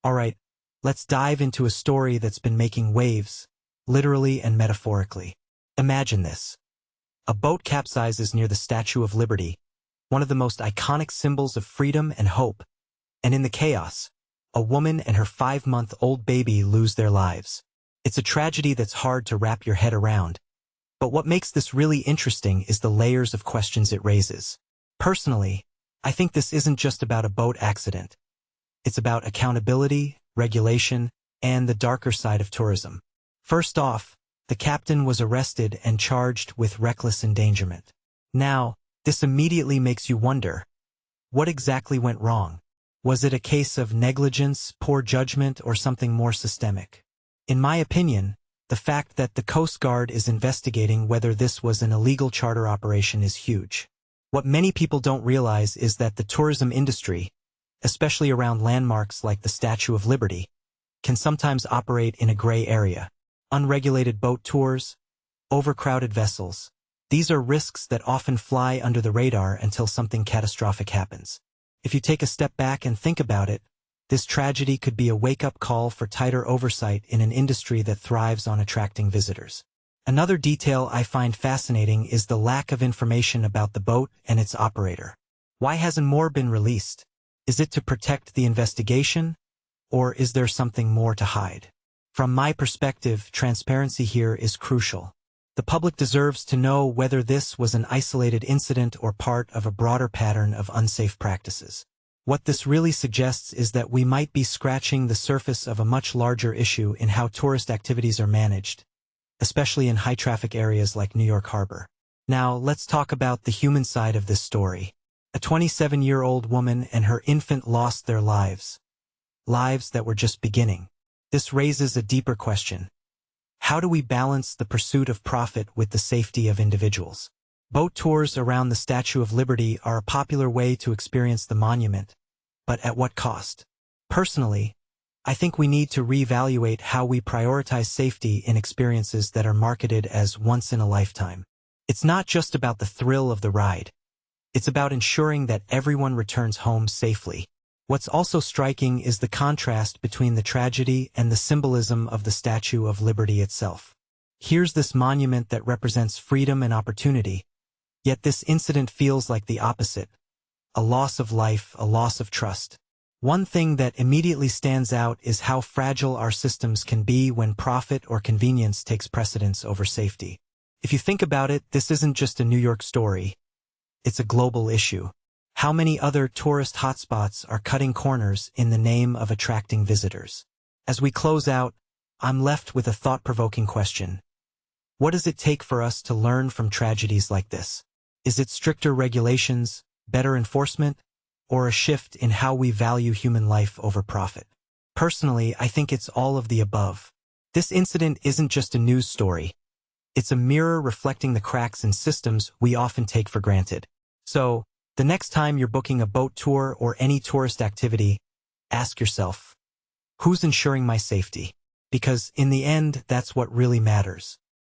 Alright, let's dive into a story that's been making waves, literally and metaphorically. Imagine this. A boat capsizes near the Statue of Liberty, one of the most iconic symbols of freedom and hope, and in the chaos, a woman and her 5-month-old baby lose their lives. It's a tragedy that's hard to wrap your head around, but what makes this really interesting is the layers of questions it raises. Personally, I think this isn't just about a boat accident. It's about accountability, regulation, and the darker side of tourism. First off, the captain was arrested and charged with reckless endangerment. Now, this immediately makes you wonder, what exactly went wrong? Was it a case of negligence, poor judgment, or something more systemic? In my opinion, the fact that the Coast Guard is investigating whether this was an illegal charter operation is huge. What many people don't realize is that the tourism industry, especially around landmarks like the Statue of Liberty, can sometimes operate in a gray area. Unregulated boat tours, overcrowded vessels. These are risks that often fly under the radar until something catastrophic happens. If you take a step back and think about it, this tragedy could be a wake-up call for tighter oversight in an industry that thrives on attracting visitors. Another detail I find fascinating is the lack of information about the boat and its operator. Why hasn't more been released? Is it to protect the investigation, or is there something more to hide? From my perspective, transparency here is crucial. The public deserves to know whether this was an isolated incident or part of a broader pattern of unsafe practices. What this really suggests is that we might be scratching the surface of a much larger issue in how tourist activities are managed, especially in high-traffic areas like New York Harbor. Now, let's talk about the human side of this story. A 27-year-old woman and her infant lost their lives that were just beginning. This raises a deeper question. How do we balance the pursuit of profit with the safety of individuals? Boat tours around the Statue of Liberty are a popular way to experience the monument, but at what cost? Personally, I think we need to reevaluate how we prioritize safety in experiences that are marketed as once-in-a-lifetime. It's not just about the thrill of the ride. It's about ensuring that everyone returns home safely. What's also striking is the contrast between the tragedy and the symbolism of the Statue of Liberty itself. Here's this monument that represents freedom and opportunity, yet this incident feels like the opposite. A loss of life, a loss of trust. One thing that immediately stands out is how fragile our systems can be when profit or convenience takes precedence over safety. If you think about it, this isn't just a New York story. It's a global issue. How many other tourist hotspots are cutting corners in the name of attracting visitors? As we close out, I'm left with a thought-provoking question. What does it take for us to learn from tragedies like this? Is it stricter regulations, better enforcement, or a shift in how we value human life over profit? Personally, I think it's all of the above. This incident isn't just a news story. It's a mirror reflecting the cracks in systems we often take for granted. So, the next time you're booking a boat tour or any tourist activity, ask yourself, who's ensuring my safety? Because in the end, that's what really matters.